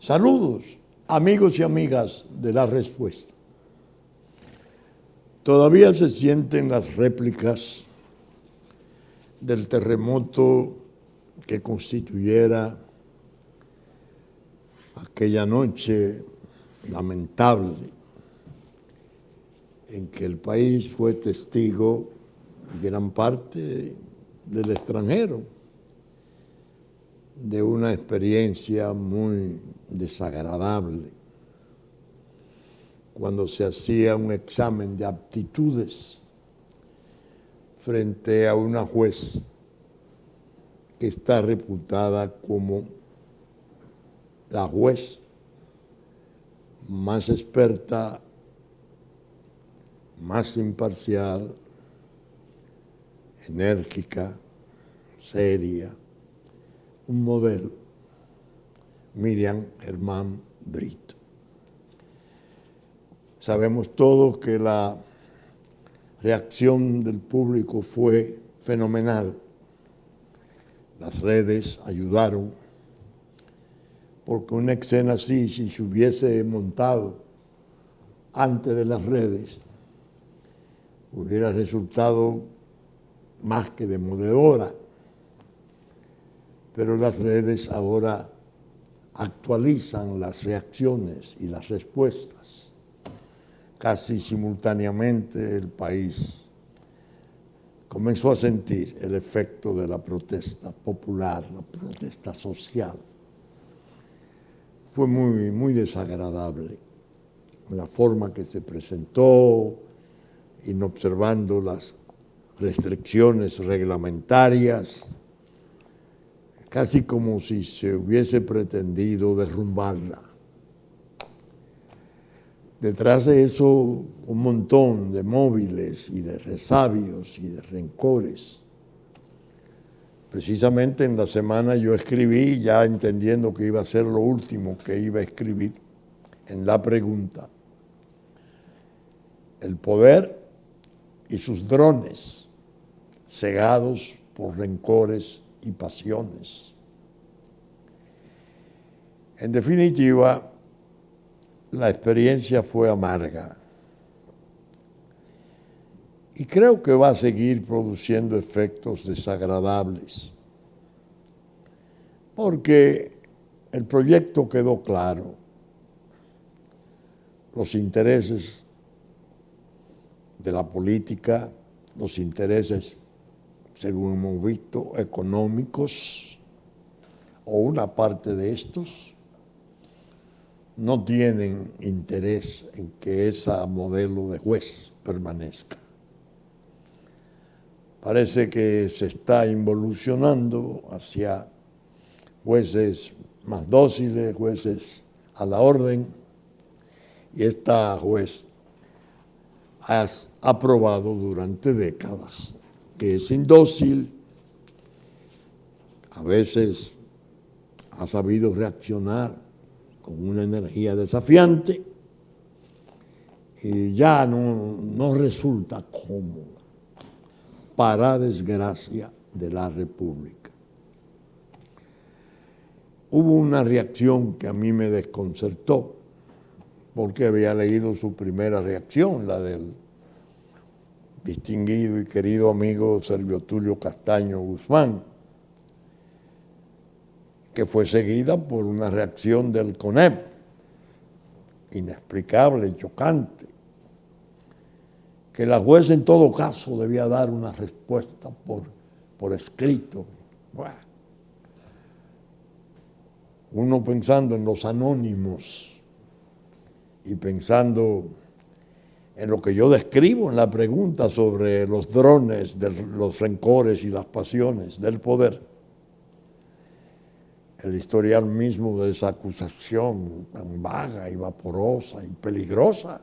Saludos, amigos y amigas de La Respuesta. Todavía se sienten las réplicas del terremoto que constituyera aquella noche lamentable en que el país fue testigo, gran parte del extranjero, de una experiencia muy desagradable cuando se hacía un examen de aptitudes frente a una juez que está reputada como la juez más experta, más imparcial, enérgica, seria, un modelo, Miriam Germán Brito. Sabemos todos que la reacción del público fue fenomenal. Las redes ayudaron, porque una escena así, si se hubiese montado antes de las redes, hubiera resultado más que demoledora. Pero las redes ahora actualizan las reacciones y las respuestas. Casi simultáneamente el país comenzó a sentir el efecto de la protesta popular, la protesta social. Fue muy desagradable la forma que se presentó, inobservando las restricciones reglamentarias, casi como si se hubiese pretendido derrumbarla. Detrás de eso, un montón de móviles y de resabios y de rencores. Precisamente en la semana yo escribí, ya entendiendo que iba a ser lo último que iba a escribir, en la pregunta: el poder y sus drones, cegados por rencores y pasiones. En definitiva, la experiencia fue amarga y creo que va a seguir produciendo efectos desagradables, porque el proyecto quedó claro. Los intereses de la política, los intereses, según hemos visto, económicos, o una parte de estos, no tienen interés en que ese modelo de juez permanezca. Parece que se está involucionando hacia jueces más dóciles, jueces a la orden, y esta juez ha aprobado durante décadas que es indócil, a veces ha sabido reaccionar con una energía desafiante y ya no resulta cómoda, para desgracia de la República. Hubo una reacción que a mí me desconcertó, porque había leído su primera reacción, la del distinguido y querido amigo Servio Tulio Castaño Guzmán, que fue seguida por una reacción del CONEP, inexplicable, chocante, que la jueza en todo caso debía dar una respuesta por escrito. Bueno, uno pensando en los anónimos y pensando en lo que yo describo en la pregunta sobre los drones, de los rencores y las pasiones del poder, el historial mismo de esa acusación tan vaga y vaporosa y peligrosa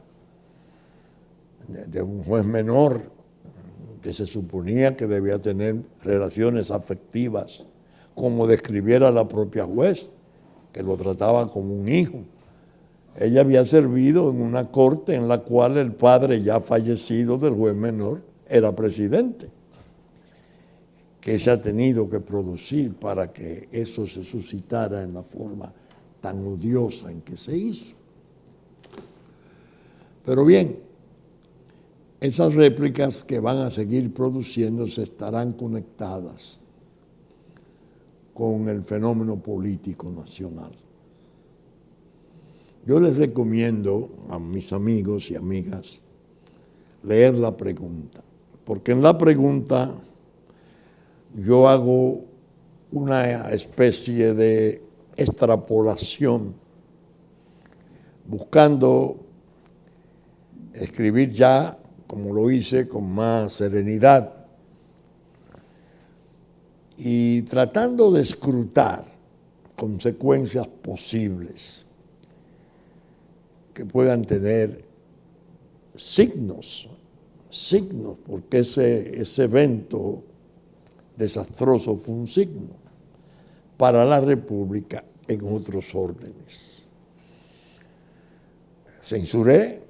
de un juez menor que se suponía que debía tener relaciones afectivas, como describiera la propia juez, que lo trataba como un hijo. Ella había servido en una corte en la cual el padre ya fallecido del juez menor era presidente. que se ha tenido que producir para que eso se suscitara en la forma tan odiosa en que se hizo. Pero bien, esas réplicas que van a seguir produciéndose estarán conectadas con el fenómeno político nacional. Yo les recomiendo a mis amigos y amigas leer la pregunta, porque en la pregunta yo hago una especie de extrapolación, buscando escribir ya, como lo hice, con más serenidad, y tratando de escrutar consecuencias posibles que puedan tener signos, porque ese evento desastroso fue un signo para la República en otros órdenes. Censuré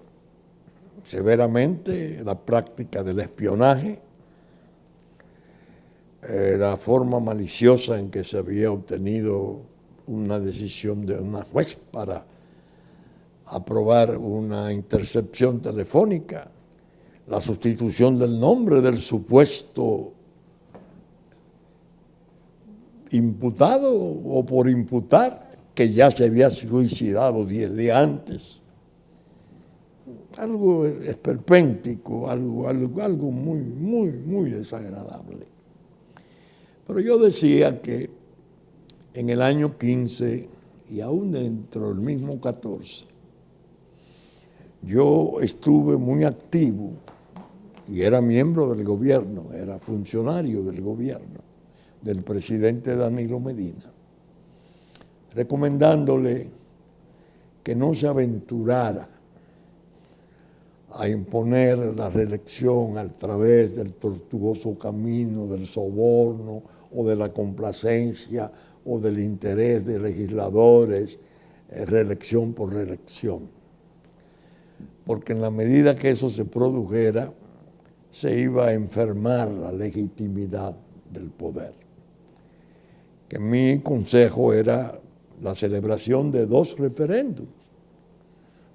severamente la práctica del espionaje, la forma maliciosa en que se había obtenido una decisión de una juez para aprobar una intercepción telefónica, la sustitución del nombre del supuesto imputado o por imputar, que ya se había suicidado 10 días antes. Algo esperpéntico, algo muy desagradable. Pero yo decía que en el año 15 y aún dentro del mismo 14, yo estuve muy activo y era miembro del gobierno, era funcionario del gobierno, del presidente Danilo Medina, recomendándole que no se aventurara a imponer la reelección a través del tortuoso camino del soborno o de la complacencia o del interés de legisladores, reelección por reelección. Porque en la medida que eso se produjera, se iba a enfermar la legitimidad del poder. Que mi consejo era la celebración de 2 referéndums,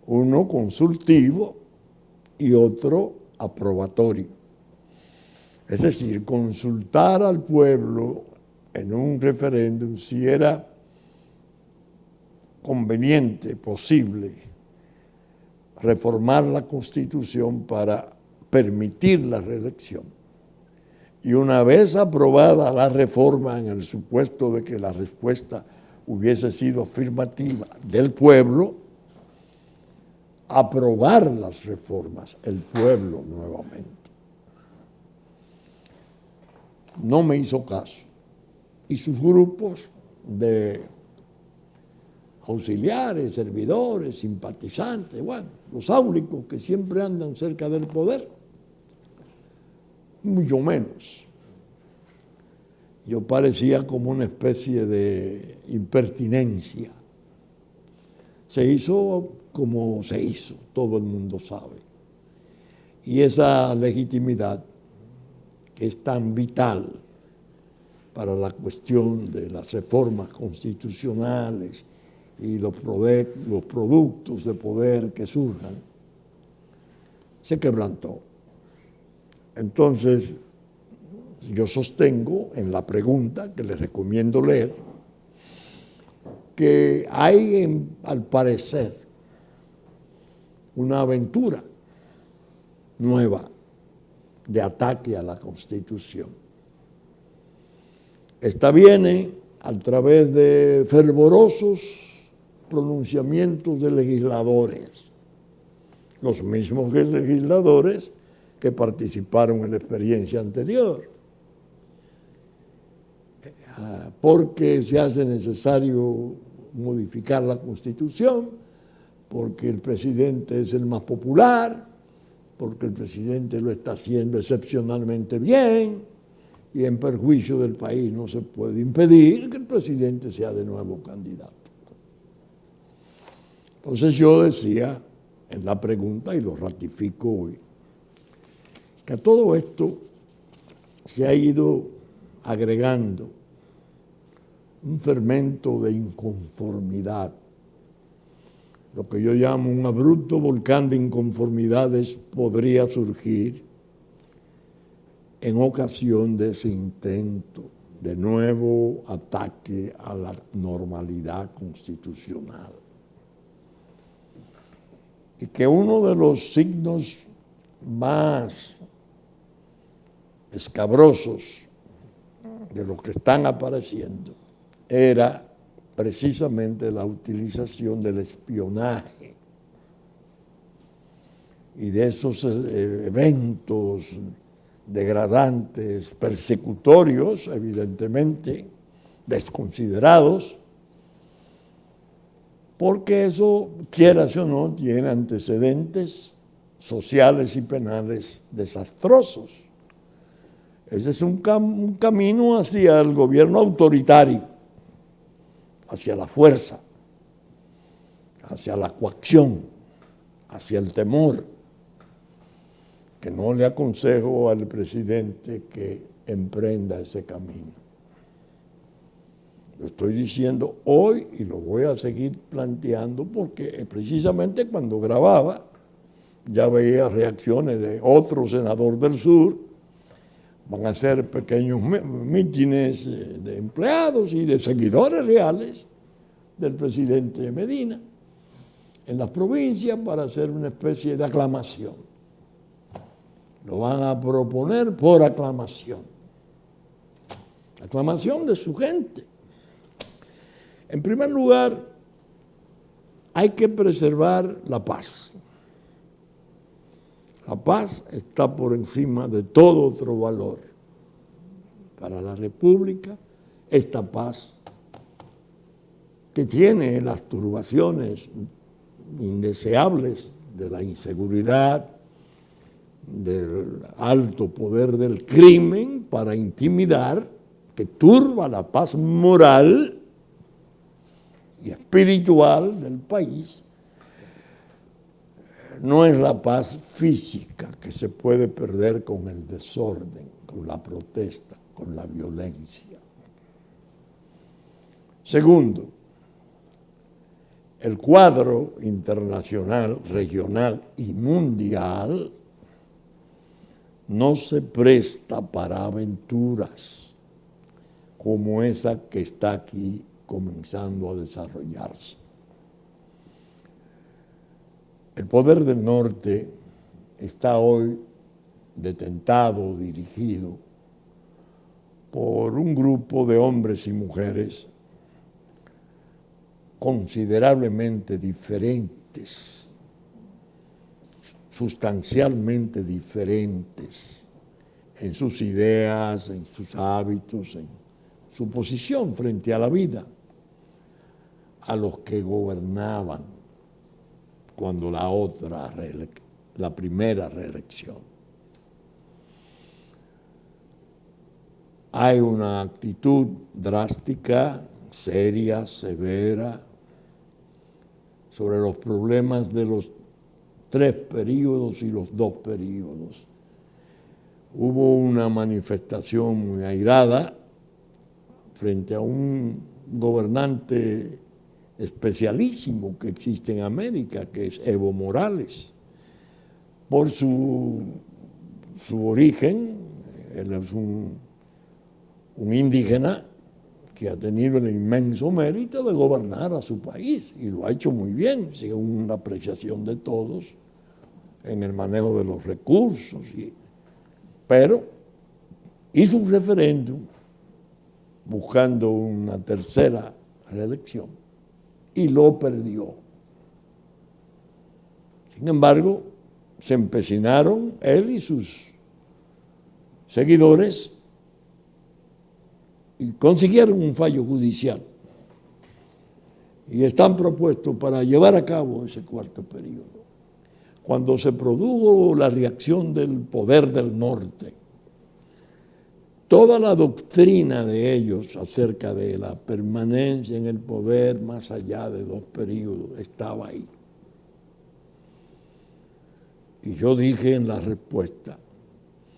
uno consultivo y otro aprobatorio. Es decir, consultar al pueblo en un referéndum si era conveniente, posible, reformar la Constitución para permitir la reelección. Y una vez aprobada la reforma, en el supuesto de que la respuesta hubiese sido afirmativa del pueblo, aprobar las reformas, el pueblo nuevamente. No me hizo caso. Y sus grupos de auxiliares, servidores, simpatizantes, bueno, los áulicos que siempre andan cerca del poder, mucho menos. Yo parecía como una especie de impertinencia. Se hizo como se hizo, todo el mundo sabe. Y esa legitimidad, que es tan vital para la cuestión de las reformas constitucionales y los productos de poder que surjan, se quebrantó. Entonces, yo sostengo en la pregunta, que les recomiendo leer, que hay, al parecer, una aventura nueva de ataque a la Constitución. Esta viene a través de fervorosos pronunciamientos de legisladores, los mismos legisladores que participaron en la experiencia anterior, porque se hace necesario modificar la Constitución, porque el presidente es el más popular, porque el presidente lo está haciendo excepcionalmente bien, y en perjuicio del país no se puede impedir que el presidente sea de nuevo candidato. Entonces yo decía en la pregunta, y lo ratifico hoy, que a todo esto se ha ido agregando un fermento de inconformidad lo que yo llamo un abrupto volcán de inconformidades podría surgir en ocasión de ese intento de nuevo ataque a la normalidad constitucional. Y que uno de los signos más escabrosos de lo que están apareciendo era precisamente la utilización del espionaje y de esos eventos degradantes, persecutorios, evidentemente, desconsiderados, porque eso, quieras o no, tiene antecedentes sociales y penales desastrosos. Ese es un camino hacia el gobierno autoritario, hacia la fuerza, hacia la coacción, hacia el temor, que no le aconsejo al presidente que emprenda ese camino. Lo estoy diciendo hoy y lo voy a seguir planteando porque precisamente cuando grababa ya veía reacciones de otro senador del sur. Van a ser pequeños mítines de empleados y de seguidores reales del presidente Medina en las provincias para hacer una especie de aclamación. Lo van a proponer por aclamación. Aclamación de su gente. En primer lugar, hay que preservar la paz. La paz está por encima de todo otro valor. Para la República, esta paz que tiene las turbaciones indeseables de la inseguridad, del alto poder del crimen para intimidar, que turba la paz moral y espiritual del país, no es la paz física que se puede perder con el desorden, con la protesta, con la violencia. Segundo, el cuadro internacional, regional y mundial no se presta para aventuras como esa que está aquí comenzando a desarrollarse. El poder del norte está hoy detentado, dirigido por un grupo de hombres y mujeres considerablemente diferentes, sustancialmente diferentes en sus ideas, en sus hábitos, en su posición frente a la vida, a los que gobernaban cuando la primera reelección. Hay una actitud drástica, seria, severa, sobre los problemas de los 3 períodos y los 2 períodos. Hubo una manifestación muy airada frente a un gobernante especialísimo que existe en América, que es Evo Morales. Por su origen, él es un indígena que ha tenido el inmenso mérito de gobernar a su país y lo ha hecho muy bien, según la apreciación de todos, en el manejo de los recursos. Pero hizo un referéndum buscando una tercera reelección y lo perdió. Sin embargo, se empecinaron él y sus seguidores y consiguieron un fallo judicial y están propuestos para llevar a cabo ese 4º periodo. Cuando se produjo la reacción del poder del norte, toda la doctrina de ellos acerca de la permanencia en el poder más allá de 2 periodos estaba ahí. Y yo dije en la respuesta,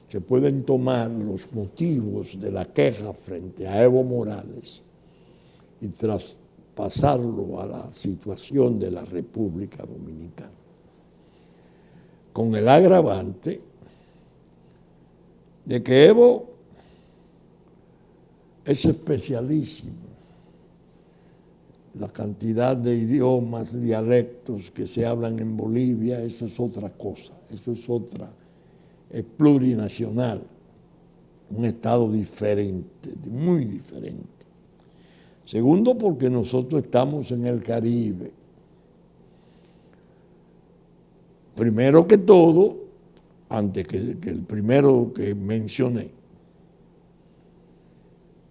se pueden tomar los motivos de la queja frente a Evo Morales y pasarlo a la situación de la República Dominicana, con el agravante de que Evo es especialísimo. La cantidad de idiomas, dialectos que se hablan en Bolivia, eso es otra cosa, es plurinacional, un estado diferente, muy diferente. Segundo, porque nosotros estamos en el Caribe. Primero que todo, antes que el primero que mencioné,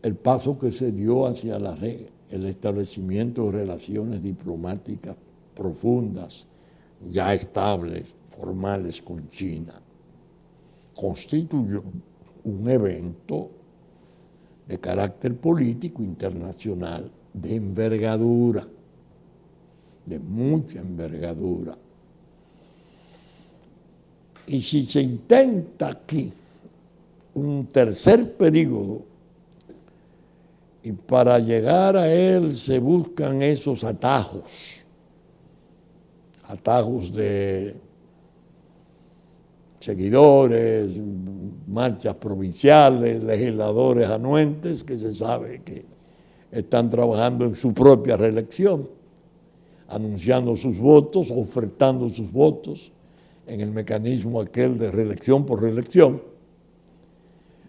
el paso que se dio hacia el establecimiento de relaciones diplomáticas profundas, ya estables, formales con China, constituyó un evento de carácter político internacional de envergadura, de mucha envergadura. Y si se intenta aquí un tercer período, y para llegar a él se buscan esos atajos de seguidores, marchas provinciales, legisladores anuentes que se sabe que están trabajando en su propia reelección, anunciando sus votos, ofertando sus votos en el mecanismo aquel de reelección por reelección.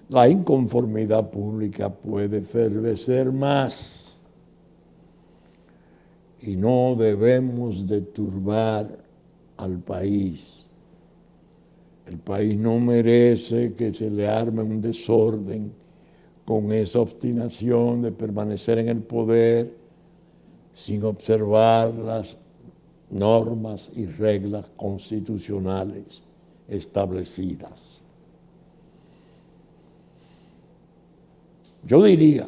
La inconformidad pública puede fervecer más y no debemos de turbar al país. El país no merece que se le arme un desorden con esa obstinación de permanecer en el poder sin observar las normas y reglas constitucionales establecidas. Yo diría,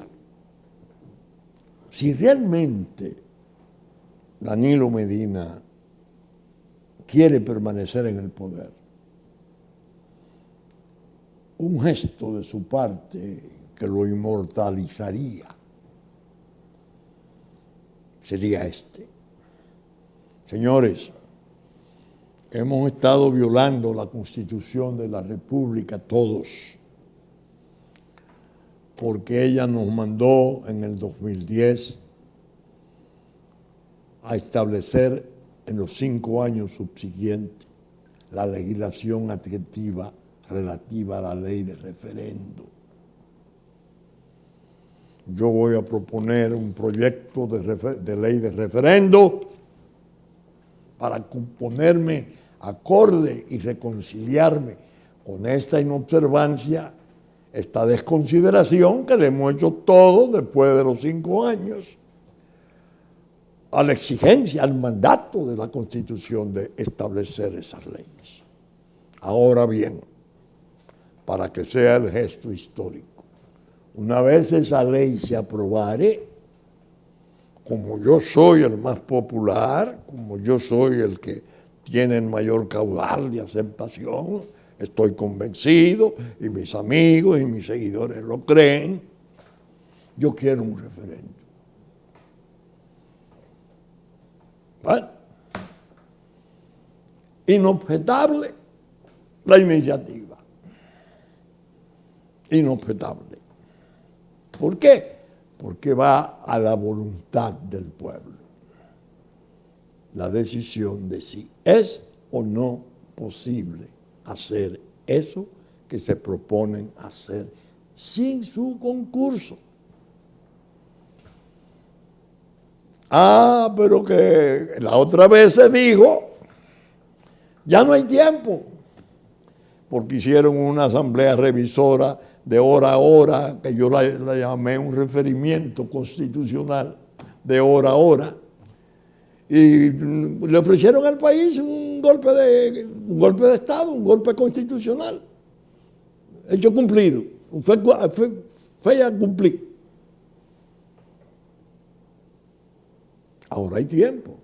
si realmente Danilo Medina quiere permanecer en el poder, un gesto de su parte que lo inmortalizaría sería este. Señores, hemos estado violando la Constitución de la República todos, porque ella nos mandó en el 2010 a establecer en los 5 años subsiguientes la legislación adjetiva relativa a la ley de referendo. Yo voy a proponer un proyecto de ley de referendo para ponerme acorde y reconciliarme con esta inobservancia, esta desconsideración que le hemos hecho todos después de los 5 años a la exigencia, al mandato de la Constitución de establecer esas leyes. Ahora bien, para que sea el gesto histórico, una vez esa ley se aprobare, como yo soy el más popular, como yo soy el que tiene el mayor caudal de aceptación, estoy convencido, y mis amigos y mis seguidores lo creen, yo quiero un referéndum. ¿Vale? Inobjetable la iniciativa. Inobjetable. ¿Por qué? Porque va a la voluntad del pueblo. La decisión de si es o no posible hacer eso que se proponen hacer sin su concurso. Pero que la otra vez se dijo, ya no hay tiempo, porque hicieron una asamblea revisora de hora a hora, que yo la llamé un referimiento constitucional de hora a hora, y le ofrecieron al país un golpe de Estado, un golpe constitucional, hecho cumplido, fe a cumplir. Ahora hay tiempo.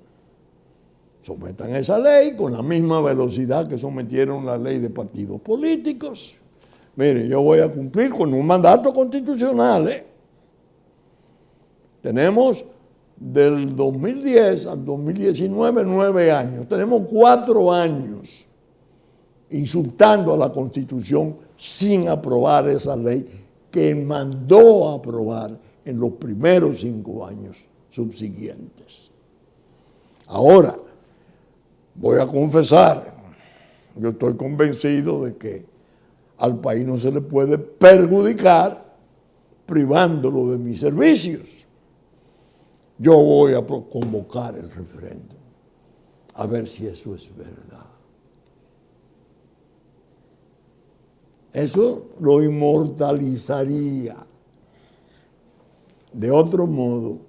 Sometan esa ley con la misma velocidad que sometieron la ley de partidos políticos. Mire, yo voy a cumplir con un mandato constitucional. Tenemos Del 2010 al 2019, 9 años. Tenemos 4 años insultando a la Constitución sin aprobar esa ley que mandó a aprobar en los primeros 5 años subsiguientes. Ahora, voy a confesar, yo estoy convencido de que al país no se le puede perjudicar privándolo de mis servicios. Yo voy a convocar el referéndum, a ver si eso es verdad. Eso lo inmortalizaría. De otro modo,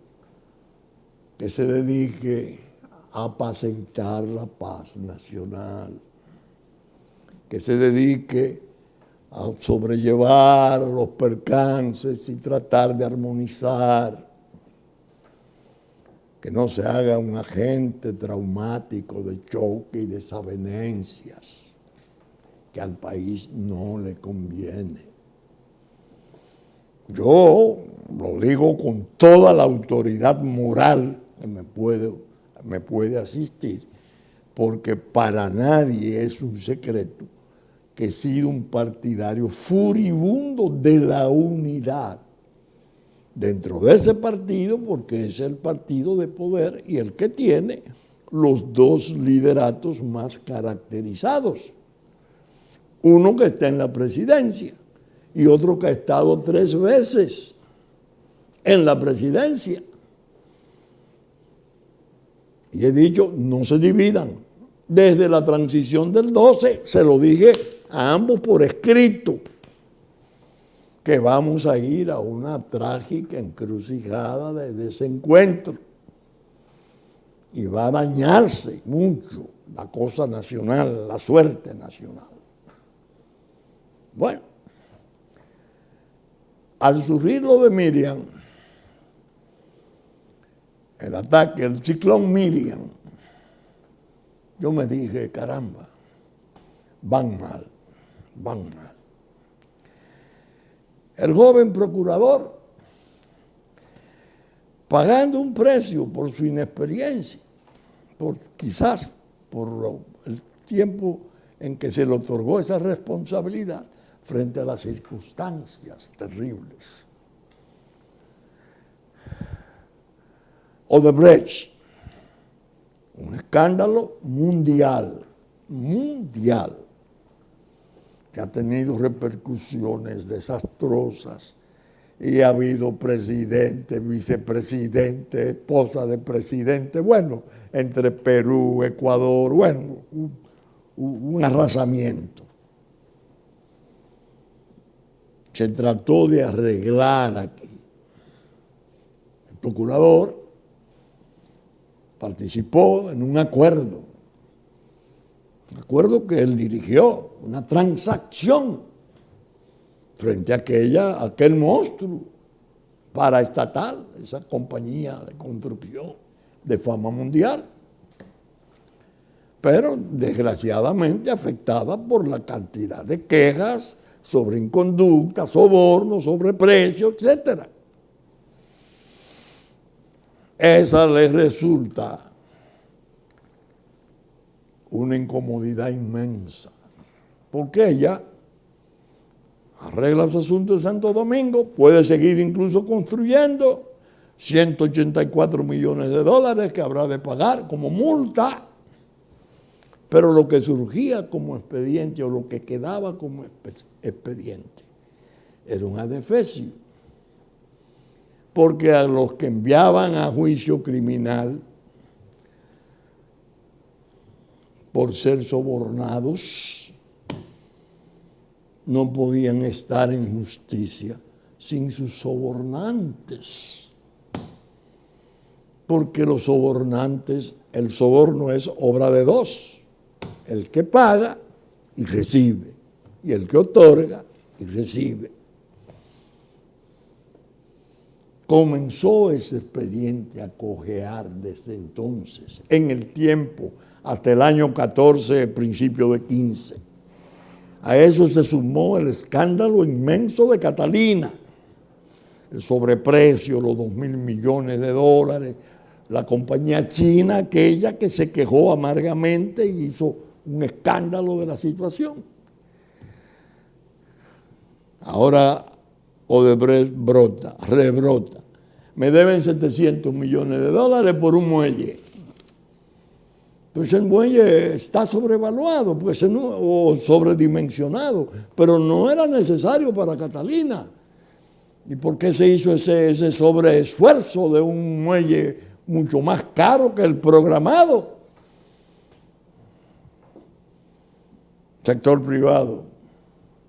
que se dedique a apacentar la paz nacional, que se dedique a sobrellevar los percances y tratar de armonizar, que no se haga un agente traumático de choque y desavenencias, que al país no le conviene. Yo lo digo con toda la autoridad moral que me puede asistir, porque para nadie es un secreto que he sido un partidario furibundo de la unidad dentro de ese partido, porque es el partido de poder y el que tiene los 2 lideratos más caracterizados. Uno que está en la presidencia y otro que ha estado 3 veces en la presidencia. Y he dicho, no se dividan. Desde la transición del 12, se lo dije a ambos por escrito, que vamos a ir a una trágica encrucijada de desencuentro. Y va a dañarse mucho la cosa nacional, la suerte nacional. Bueno, al surgir lo de Miriam, el ataque, el ciclón Miriam, yo me dije, caramba, van mal. El joven procurador, pagando un precio por su inexperiencia, quizás por el tiempo en que se le otorgó esa responsabilidad frente a las circunstancias terribles. Odebrecht, un escándalo mundial, que ha tenido repercusiones desastrosas y ha habido presidente, vicepresidente, esposa de presidente, bueno, entre Perú, Ecuador, bueno, un arrasamiento. Se trató de arreglar aquí. El procurador participó en un acuerdo que él dirigió, una transacción frente a aquel monstruo paraestatal, esa compañía de construcción de fama mundial, pero desgraciadamente afectada por la cantidad de quejas sobre inconducta, soborno, sobreprecio, etc. Esa le resulta una incomodidad inmensa, porque ella arregla los asuntos de Santo Domingo, puede seguir incluso construyendo, 184 millones de dólares que habrá de pagar como multa, pero lo que surgía como expediente o lo que quedaba como expediente era un adefesio, porque a los que enviaban a juicio criminal por ser sobornados no podían estar en justicia sin sus sobornantes, porque los sobornantes, el soborno es obra de 2, el que paga y recibe, y el que otorga y recibe. Comenzó ese expediente a cojear desde entonces, en el tiempo, hasta el año 14, principio de 15. A eso se sumó el escándalo inmenso de Catalina, el sobreprecio, los 2.000 millones de dólares, la compañía china, aquella que se quejó amargamente y hizo un escándalo de la situación. Ahora Odebrecht rebrota. Me deben 700 millones de dólares por un muelle. Pues el muelle está sobrevaluado pues o sobredimensionado, pero no era necesario para Catalina. ¿Y por qué se hizo ese sobreesfuerzo de un muelle mucho más caro que el programado? Sector privado,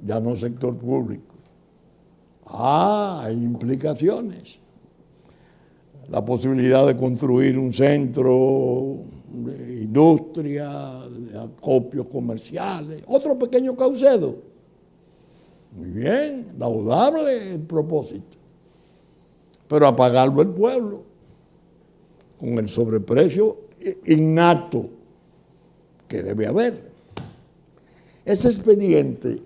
ya no sector público. Hay implicaciones. La posibilidad de construir un centro de industria, de acopios comerciales, otro pequeño Caucedo. Muy bien, laudable el propósito. Pero a pagarlo el pueblo, con el sobreprecio innato que debe haber. Ese expediente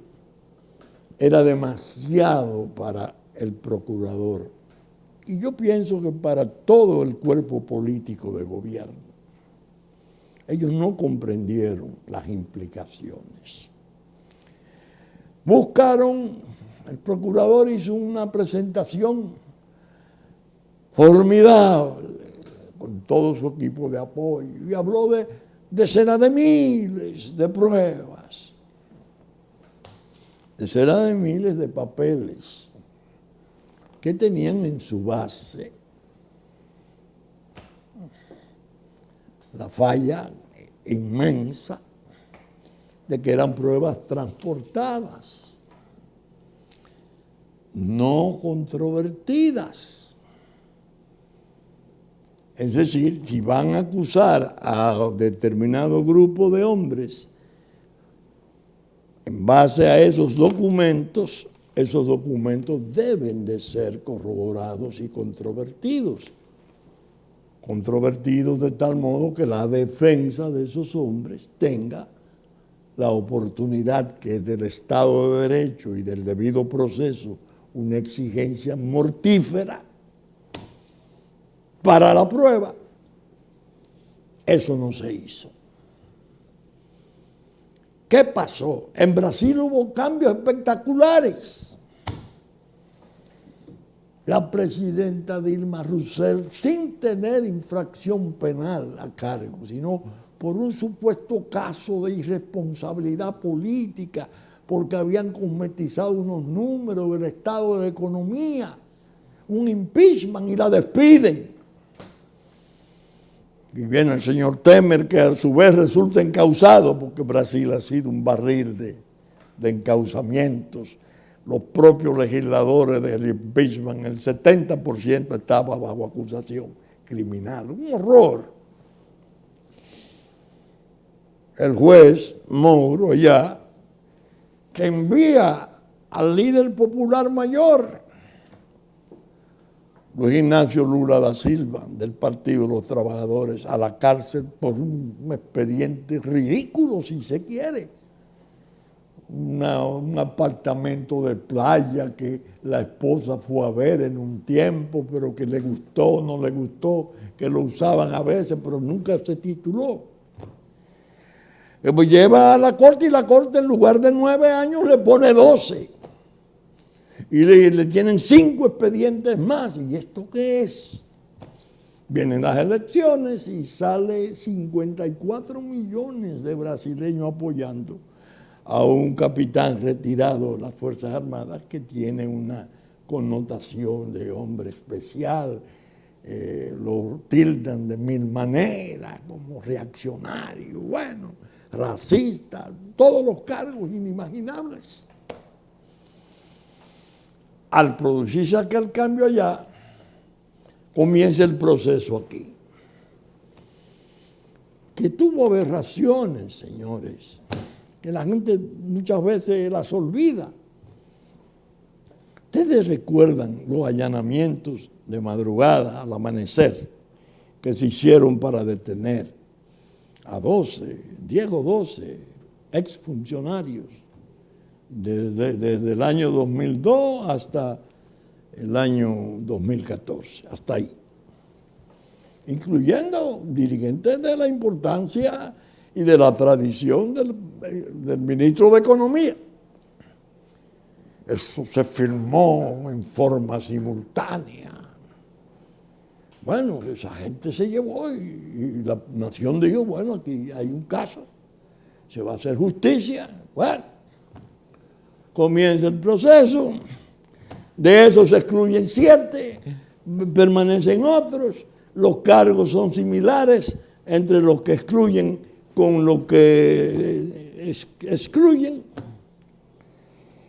era demasiado para el procurador. Y yo pienso que para todo el cuerpo político de gobierno. Ellos no comprendieron las implicaciones. El procurador hizo una presentación formidable con todo su equipo de apoyo y habló de decenas de miles de pruebas, decenas de miles de papeles que tenían en su base la falla inmensa de que eran pruebas transportadas, no controvertidas. Es decir, si van a acusar a determinado grupo de hombres en base a esos documentos deben de ser corroborados y controvertidos. Controvertidos de tal modo que la defensa de esos hombres tenga la oportunidad, que es del Estado de Derecho y del debido proceso, una exigencia mortífera para la prueba. Eso no se hizo. ¿Qué pasó? En Brasil hubo cambios espectaculares. La presidenta Dilma Rousseff, sin tener infracción penal a cargo, sino por un supuesto caso de irresponsabilidad política, porque habían cosmetizado unos números del estado de la economía, un impeachment, y la despiden. Y viene el señor Temer, que a su vez resulta encausado, porque Brasil ha sido un barril de encausamientos. Los propios legisladores del impeachment, el 70% estaba bajo acusación criminal. Un horror. El juez Mouro ya, que envía al líder popular mayor, Luis Ignacio Lula da Silva, del Partido de los Trabajadores, a la cárcel por un expediente ridículo, si se quiere. Un apartamento de playa que la esposa fue a ver en un tiempo, pero que le gustó, no le gustó, que lo usaban a veces, pero nunca se tituló. Pues lleva a la corte y la corte en lugar de 9 años le pone 12. Y le tienen 5 expedientes más. ¿Y esto qué es? Vienen las elecciones y sale 54 millones de brasileños apoyando a un capitán retirado de las Fuerzas Armadas que tiene una connotación de hombre especial. Lo tildan de mil maneras, como reaccionario, bueno, racista, todos los cargos inimaginables. Al producirse aquel cambio allá, comienza el proceso aquí, que tuvo aberraciones, señores, que la gente muchas veces las olvida. Ustedes recuerdan los allanamientos de madrugada al amanecer que se hicieron para detener a 10 o 12 exfuncionarios desde el año 2002 hasta el año 2014, hasta ahí. incluyendo dirigentes de la importancia y de la tradición del ministro de Economía. Eso se firmó en forma simultánea. Bueno, esa gente se llevó y la nación dijo, bueno, aquí hay un caso, se va a hacer justicia. Bueno, comienza el proceso, de eso se excluyen 7, permanecen otros, los cargos son similares entre los que excluyen con los que excluyen,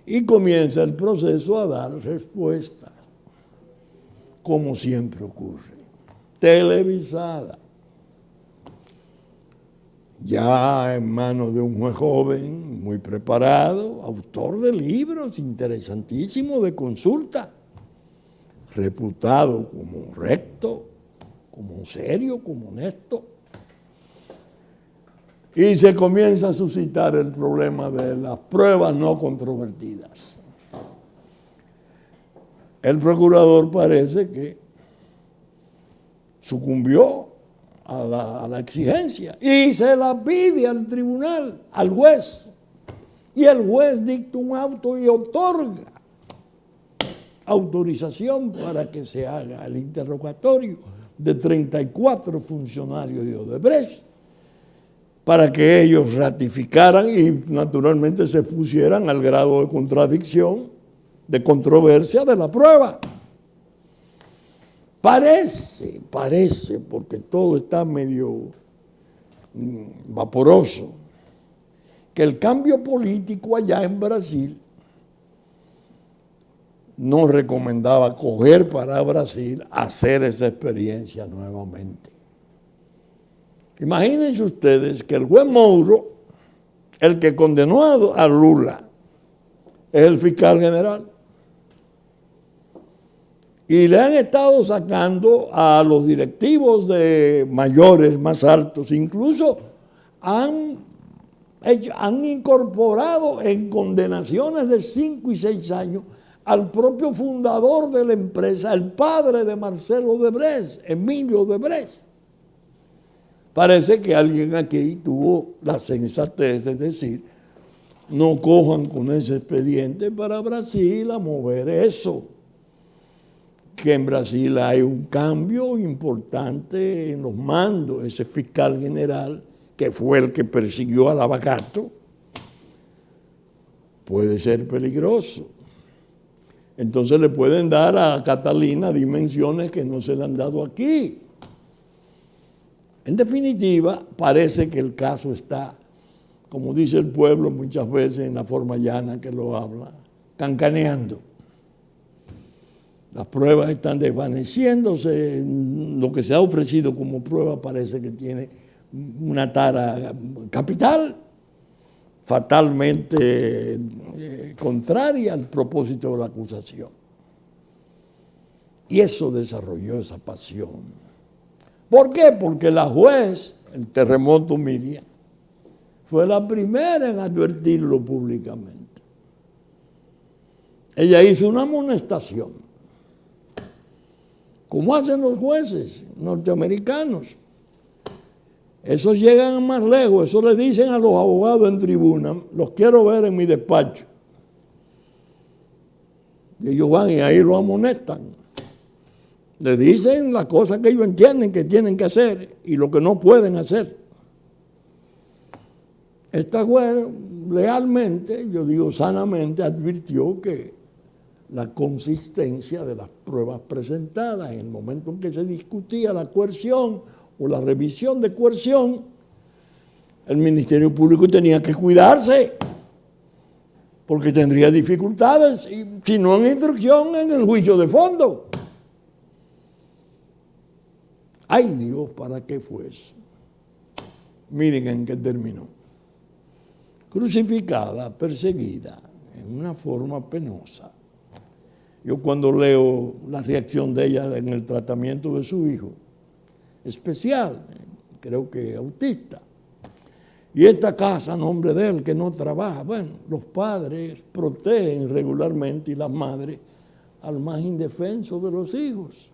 y comienza el proceso a dar respuesta, como siempre ocurre, televisada, ya en manos de un juez joven, muy preparado, autor de libros interesantísimos de consulta, reputado como recto, como serio, como honesto. Y se comienza a suscitar el problema de las pruebas no controvertidas. El procurador parece que sucumbió a la exigencia y se la pide al tribunal, al juez. Y el juez dicta un auto y otorga autorización para que se haga el interrogatorio de 34 funcionarios de Odebrecht, para que ellos ratificaran y naturalmente se pusieran al grado de contradicción, de controversia de la prueba. Parece, porque todo está medio vaporoso, que el cambio político allá en Brasil no recomendaba coger para Brasil hacer esa experiencia nuevamente. Imagínense ustedes que el juez Mouro, el que condenó a Lula, es el fiscal general. Y le han estado sacando a los directivos de mayores, más altos, incluso han incorporado en condenaciones de 5 y 6 años al propio fundador de la empresa, el padre de Marcelo Odebrecht, Emilio Odebrecht. Parece que alguien aquí tuvo la sensatez de decir, no cojan con ese expediente para Brasil a mover eso. Que en Brasil hay un cambio importante en los mandos. Ese fiscal general, que fue el que persiguió a Lavallato, puede ser peligroso. Entonces le pueden dar a Catalina dimensiones que no se le han dado aquí. En definitiva, parece que el caso está, como dice el pueblo muchas veces en la forma llana que lo habla, cancaneando. Las pruebas están desvaneciéndose, lo que se ha ofrecido como prueba parece que tiene una tara capital, fatalmente contraria al propósito de la acusación. Y eso desarrolló esa pasión. ¿Por qué? Porque la juez, el terremoto Miriam, fue la primera en advertirlo públicamente. Ella hizo una amonestación, como hacen los jueces norteamericanos. Esos llegan más lejos, eso le dicen a los abogados en tribuna, los quiero ver en mi despacho. Y ellos van y ahí lo amonestan. Le dicen las cosas que ellos entienden que tienen que hacer y lo que no pueden hacer. Esta juez lealmente, yo digo sanamente, advirtió que la consistencia de las pruebas presentadas en el momento en que se discutía la coerción o la revisión de coerción, el Ministerio Público tenía que cuidarse porque tendría dificultades, y si no en instrucción, en el juicio de fondo. ¡Ay Dios, para qué fue eso! Miren en qué terminó. Crucificada, perseguida, en una forma penosa. Yo cuando leo la reacción de ella en el tratamiento de su hijo, especial, creo que autista, y esta casa a nombre de él que no trabaja, bueno, los padres protegen regularmente y las madres al más indefenso de los hijos.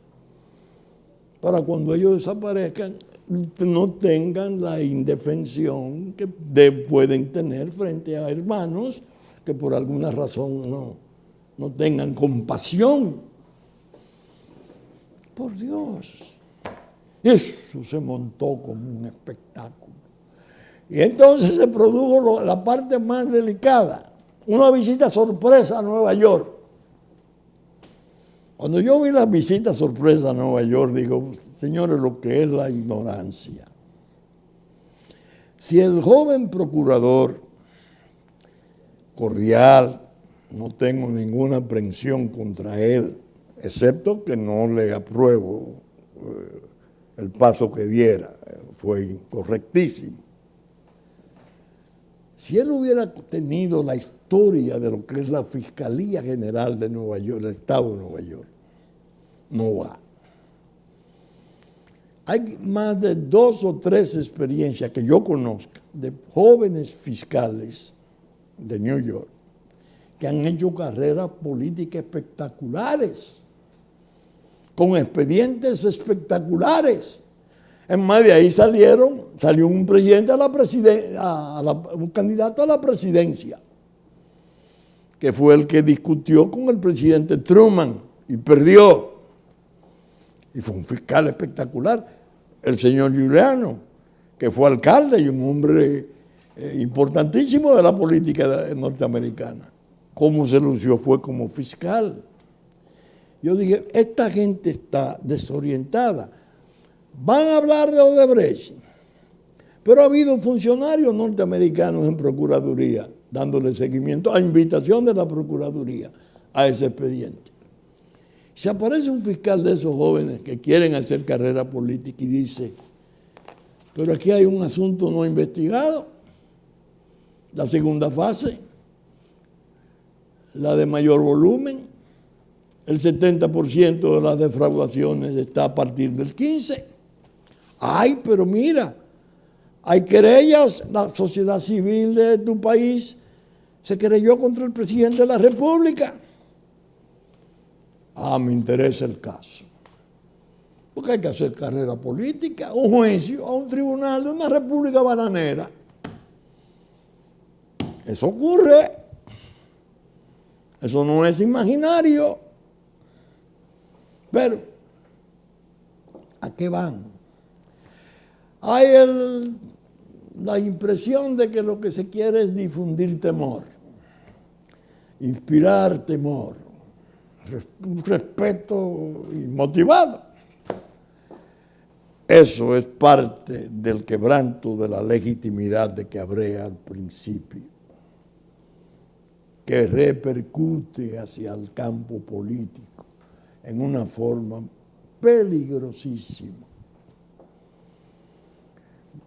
para cuando ellos desaparezcan no tengan la indefensión que pueden tener frente a hermanos que por alguna razón no tengan compasión. Por Dios, eso se montó como un espectáculo. Y entonces se produjo la parte más delicada, una visita sorpresa a Nueva York. Cuando yo vi la visita sorpresa a Nueva York, digo, señores, lo que es la ignorancia. Si el joven procurador, cordial, no tengo ninguna aprehensión contra él, excepto que no le apruebo el paso que diera, fue incorrectísimo. Si él hubiera tenido la historia de lo que es la Fiscalía General de Nueva York, del Estado de Nueva York, no va. Hay más de 2 o 3 experiencias que yo conozca de jóvenes fiscales de New York que han hecho carreras políticas espectaculares, con expedientes espectaculares. En más de ahí salió un presidente un candidato a la presidencia, que fue el que discutió con el presidente Truman y perdió. Y fue un fiscal espectacular, el señor Giuliano, que fue alcalde y un hombre importantísimo de la política norteamericana. Cómo se lució fue como fiscal. Yo dije, esta gente está desorientada. Van a hablar de Odebrecht, pero ha habido funcionarios norteamericanos en Procuraduría dándole seguimiento a invitación de la Procuraduría a ese expediente. Se aparece un fiscal de esos jóvenes que quieren hacer carrera política y dice, pero aquí hay un asunto no investigado, la segunda fase, la de mayor volumen, el 70% de las defraudaciones está a partir del 15%. Ay, pero mira, hay querellas, la sociedad civil de tu país se querelló contra el presidente de la República. Me interesa el caso. Porque hay que hacer carrera política, un juicio a un tribunal de una república bananera. Eso ocurre. Eso no es imaginario. Pero, ¿a qué van? Hay la impresión de que lo que se quiere es difundir temor, inspirar temor, un respeto inmotivado. Eso es parte del quebranto de la legitimidad de que hablé al principio, que repercute hacia el campo político en una forma peligrosísima.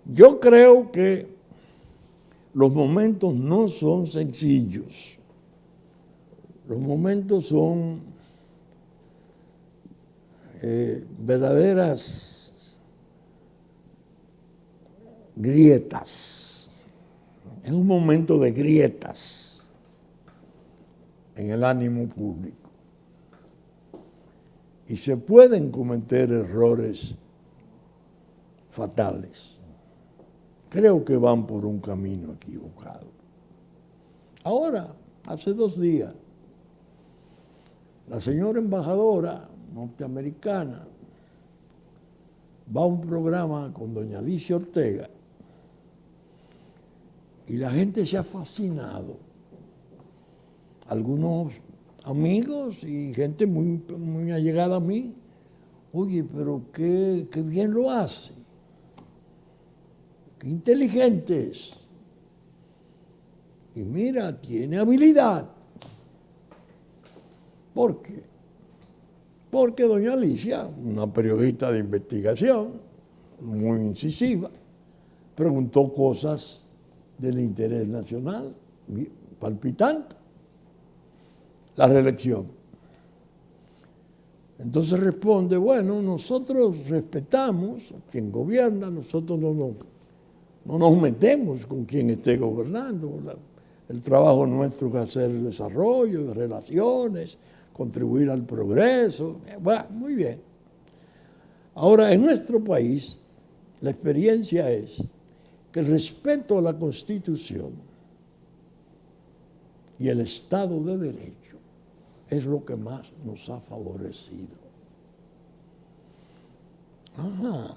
Yo creo que los momentos no son sencillos. Los momentos son verdaderas grietas. Es un momento de grietas en el ánimo público. Y se pueden cometer errores fatales. Creo que van por un camino equivocado. Ahora, hace 2 días, la señora embajadora norteamericana va a un programa con doña Alicia Ortega y la gente se ha fascinado. Algunos amigos y gente muy, muy allegada a mí, oye, pero qué bien lo hace. Qué inteligente es. Y mira, tiene habilidad. ¿Por qué? Porque doña Alicia, una periodista de investigación, muy incisiva, preguntó cosas del interés nacional, palpitante. La reelección. Entonces responde, bueno, nosotros respetamos a quien gobierna, nosotros no nos metemos con quien esté gobernando. El trabajo nuestro es hacer el desarrollo de relaciones, contribuir al progreso. Bueno, muy bien. Ahora, en nuestro país, la experiencia es que el respeto a la Constitución y el Estado de Derecho es lo que más nos ha favorecido. Ajá.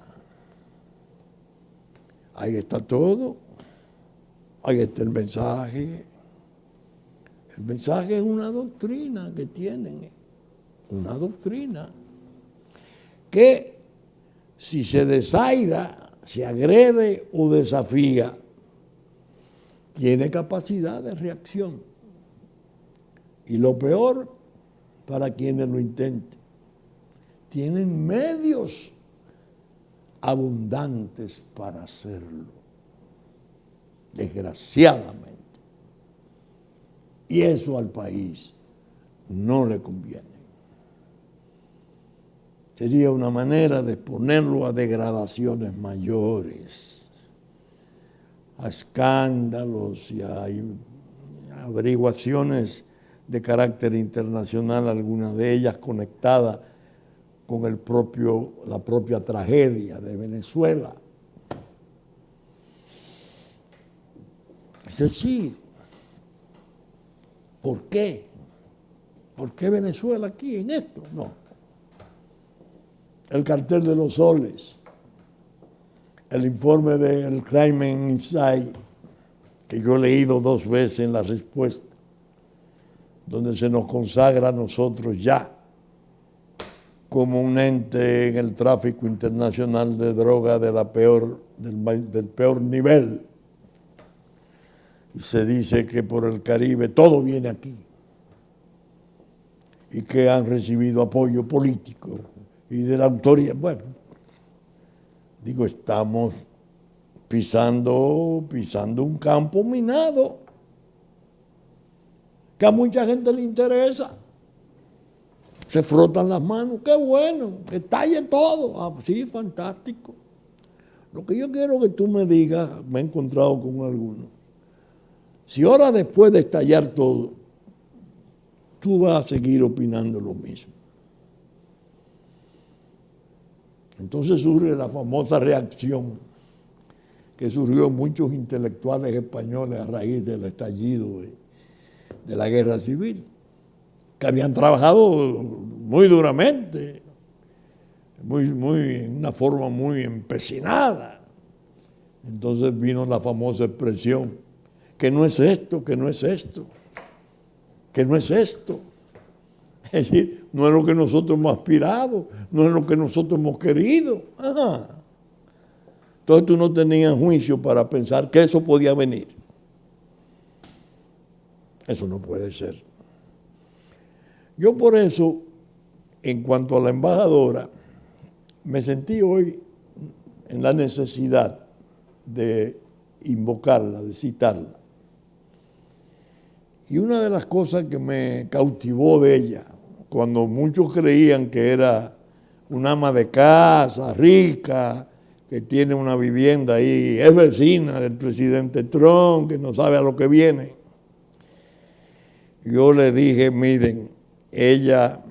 Ahí está todo. Ahí está el mensaje. El mensaje es una doctrina que tienen. Una doctrina que si se desaira, se agrede o desafía, tiene capacidad de reacción. Y lo peor, para quienes lo intenten, tienen medios abundantes para hacerlo, desgraciadamente. Y eso al país no le conviene. Sería una manera de exponerlo a degradaciones mayores, a escándalos y a averiguaciones de carácter internacional, algunas de ellas conectadas con la propia tragedia de Venezuela. Es decir, ¿por qué? ¿Por qué Venezuela aquí en esto? No. El cartel de los soles, el informe del Crimen Insight, que yo he leído 2 veces en la respuesta, donde se nos consagra a nosotros ya como un ente en el tráfico internacional de droga del peor nivel. Y se dice que por el Caribe todo viene aquí y que han recibido apoyo político y de la autoridad. Bueno, digo, estamos pisando un campo minado que a mucha gente le interesa. Se frotan las manos, qué bueno, que estalle todo. Ah, sí, fantástico. Lo que yo quiero que tú me digas, me he encontrado con algunos, si ahora después de estallar todo, tú vas a seguir opinando lo mismo. Entonces surge la famosa reacción que surgió en muchos intelectuales españoles a raíz del estallido de la guerra civil, que habían trabajado muy duramente, en una forma muy empecinada. Entonces vino la famosa expresión, que no es esto, que no es esto, que no es esto. Es decir, no es lo que nosotros hemos aspirado, no es lo que nosotros hemos querido. Ajá. Entonces tú no tenías juicio para pensar que eso podía venir. Eso no puede ser. Yo por eso, en cuanto a la embajadora, me sentí hoy en la necesidad de invocarla, de citarla. Y una de las cosas que me cautivó de ella, cuando muchos creían que era una ama de casa, rica, que tiene una vivienda ahí, es vecina del presidente Trump, que no sabe a lo que viene. Yo le dije, miren, ella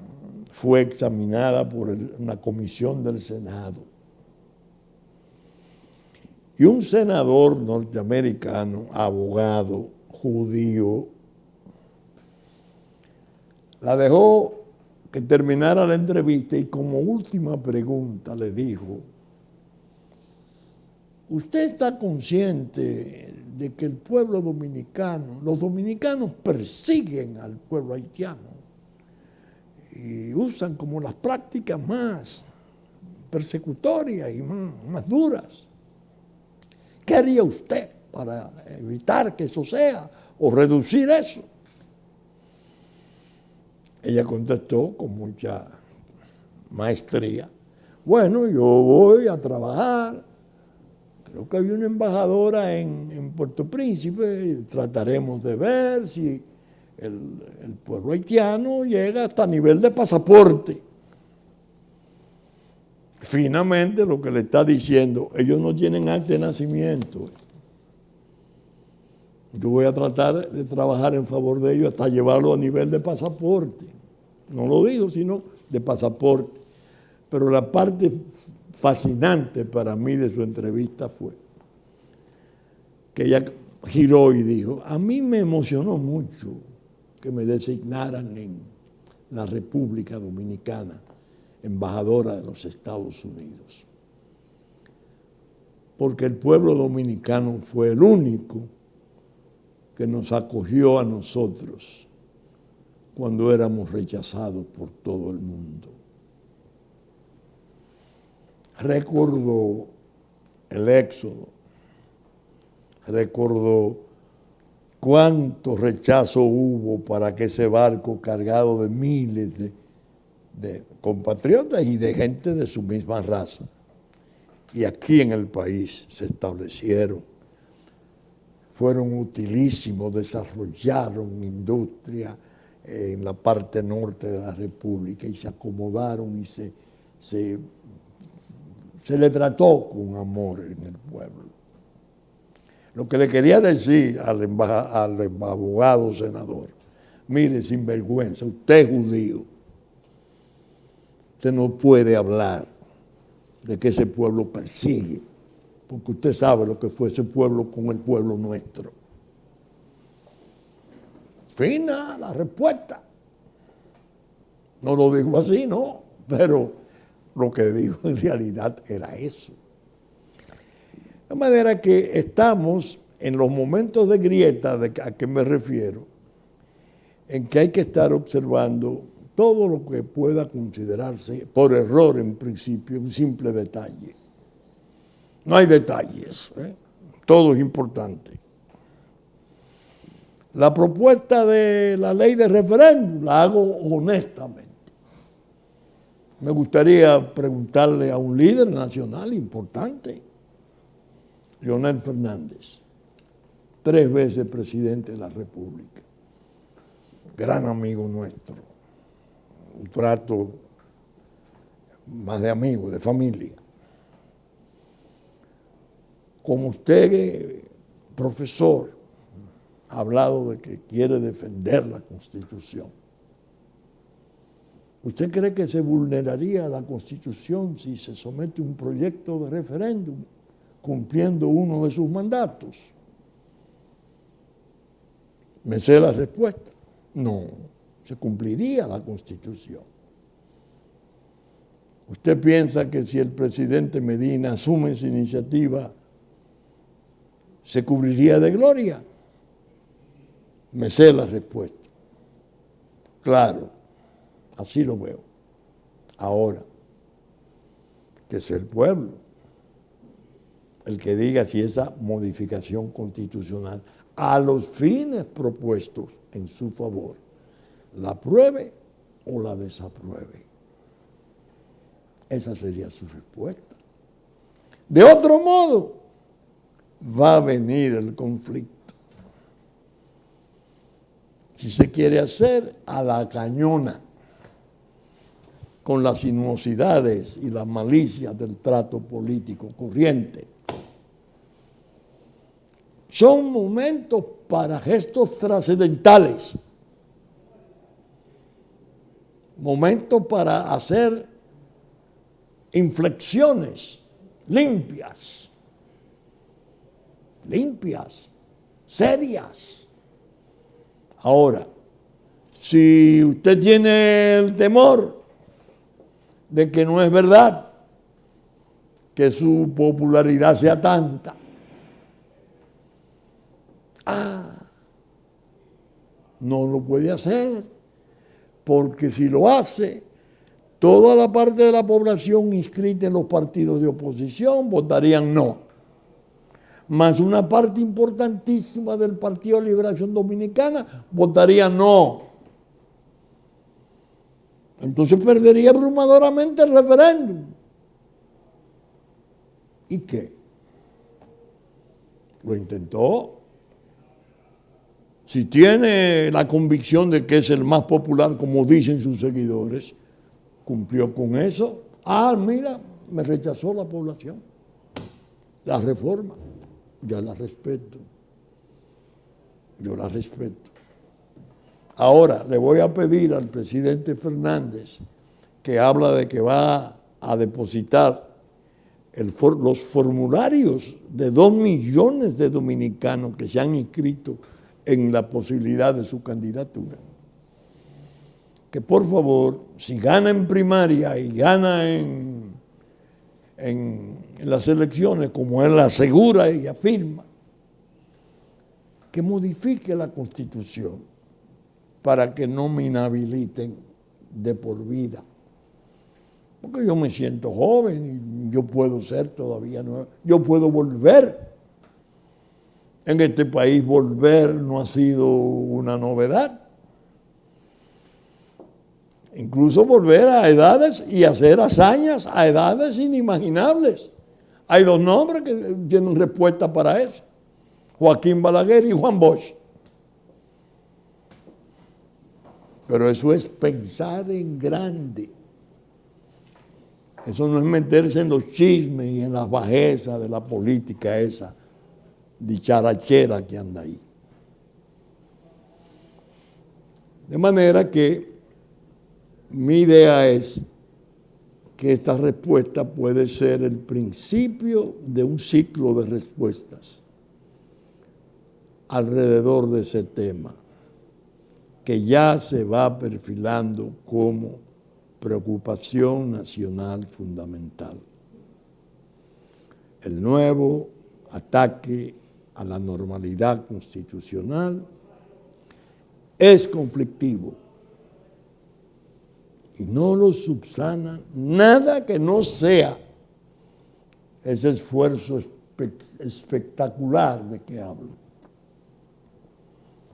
fue examinada por una comisión del Senado. Y un senador norteamericano, abogado, judío, la dejó que terminara la entrevista y como última pregunta le dijo, ¿usted está consciente de que el pueblo dominicano, los dominicanos persiguen al pueblo haitiano y usan como las prácticas más persecutorias y más duras? ¿Qué haría usted para evitar que eso sea o reducir eso? Ella contestó con mucha maestría, bueno, yo voy a trabajar, creo que había una embajadora en Puerto Príncipe, trataremos de ver si el pueblo haitiano llega hasta nivel de pasaporte. Finalmente lo que le está diciendo, ellos no tienen acta de nacimiento. Yo voy a tratar de trabajar en favor de ellos hasta llevarlo a nivel de pasaporte. No lo digo, sino de pasaporte. Pero la parte fascinante para mí de su entrevista fue que ella giró y dijo, a mí me emocionó mucho que me designaran en la República Dominicana embajadora de los Estados Unidos, porque el pueblo dominicano fue el único que nos acogió a nosotros cuando éramos rechazados por todo el mundo. Recordó el Éxodo, recordó cuánto rechazo hubo para que ese barco cargado de miles de compatriotas y de gente de su misma raza, y aquí en el país se establecieron, fueron utilísimos, desarrollaron industria en la parte norte de la República y se acomodaron y se le trató con amor en el pueblo. Lo que le quería decir al abogado senador, mire, sinvergüenza, usted es judío, usted no puede hablar de que ese pueblo persigue, porque usted sabe lo que fue ese pueblo con el pueblo nuestro. Fina la respuesta. No lo dijo así, no, pero lo que dijo en realidad era eso. De manera que estamos en los momentos de grieta, a que me refiero, en que hay que estar observando todo lo que pueda considerarse por error en principio, un simple detalle. No hay detalles, todo es importante. La propuesta de la ley de referéndum la hago honestamente. Me gustaría preguntarle a un líder nacional importante, Leonel Fernández, 3 veces presidente de la República, gran amigo nuestro, un trato más de amigo, de familia. Como usted, profesor, ha hablado de que quiere defender la Constitución, ¿usted cree que se vulneraría la Constitución si se somete un proyecto de referéndum cumpliendo uno de sus mandatos? ¿Me sé la respuesta? No, se cumpliría la Constitución. ¿Usted piensa que si el presidente Medina asume esa iniciativa, se cubriría de gloria? Me sé la respuesta. Claro, así lo veo. Ahora, que es el pueblo el que diga si esa modificación constitucional a los fines propuestos en su favor la apruebe o la desapruebe. Esa sería su respuesta. De otro modo, va a venir el conflicto. Si se quiere hacer a la cañona, con las sinuosidades y las malicias del trato político corriente. Son momentos para gestos trascendentales, momentos para hacer inflexiones limpias, serias. Ahora, si usted tiene el temor de que no es verdad que su popularidad sea tanta, no lo puede hacer, porque si lo hace, toda la parte de la población inscrita en los partidos de oposición votarían no, más una parte importantísima del Partido de Liberación Dominicana votaría no. Entonces perdería abrumadoramente el referéndum. ¿Y qué? Lo intentó. Si tiene la convicción de que es el más popular, como dicen sus seguidores, cumplió con eso. Mira, me rechazó la población. La reforma, ya la respeto. Yo la respeto. Ahora, le voy a pedir al presidente Fernández, que habla de que va a depositar los formularios de 2 millones de dominicanos que se han inscrito en la posibilidad de su candidatura. Que por favor, si gana en primaria y gana en las elecciones, como él asegura y afirma, que modifique la Constitución para que no me inhabiliten de por vida. Porque yo me siento joven y yo puedo ser todavía nuevo. Yo puedo volver. En este país volver no ha sido una novedad. Incluso volver a edades y hacer hazañas a edades inimaginables. Hay 2 nombres que tienen respuesta para eso. Joaquín Balaguer y Juan Bosch. Pero eso es pensar en grande. Eso no es meterse en los chismes y en las bajezas de la política esa dicharachera que anda ahí. De manera que mi idea es que esta respuesta puede ser el principio de un ciclo de respuestas alrededor de ese tema, que ya se va perfilando como preocupación nacional fundamental. El nuevo ataque a la normalidad constitucional es conflictivo y no lo subsana nada que no sea ese esfuerzo espectacular de que hablo,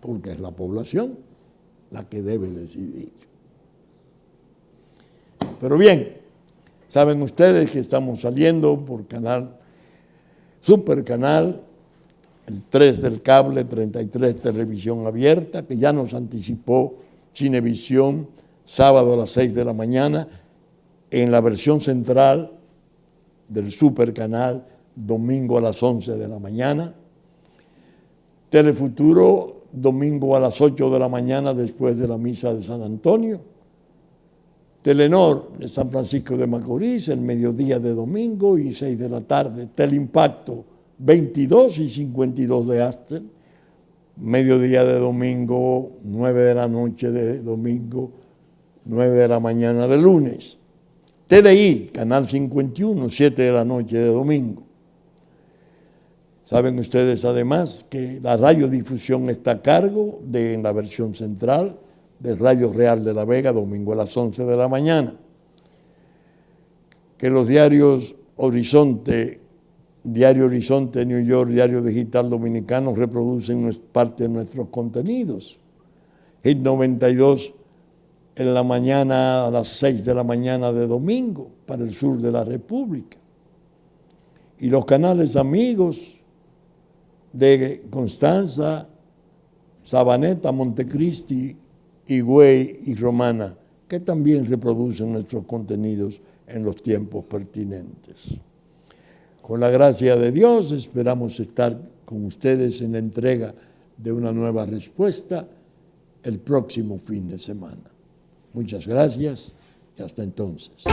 porque es la población la que debe decidir. Pero bien, saben ustedes que estamos saliendo por Supercanal, el 3 del cable, 33 televisión abierta, que ya nos anticipó Cinevisión, sábado a las 6 de la mañana, en la versión central del Supercanal, domingo a las 11 de la mañana. Telefuturo, domingo a las 8 de la mañana después de la misa de San Antonio. Telenor de San Francisco de Macorís, el mediodía de domingo y 6 de la tarde. Teleimpacto, 22 y 52 de Astel, mediodía de domingo, 9 de la noche de domingo, 9 de la mañana de lunes. TDI, Canal 51, 7 de la noche de domingo. Saben ustedes además que la radiodifusión está a cargo en la versión central de Radio Real de la Vega, domingo a las 11 de la mañana. Que los diarios Diario Horizonte, New York, Diario Digital Dominicano reproducen parte de nuestros contenidos. Hit 92 en la mañana a las 6 de la mañana de domingo para el sur de la República. Y los canales amigos de Constanza, Sabaneta, Montecristi, Higüey y Romana, que también reproducen nuestros contenidos en los tiempos pertinentes. Con la gracia de Dios esperamos estar con ustedes en la entrega de una nueva respuesta el próximo fin de semana. Muchas gracias y hasta entonces.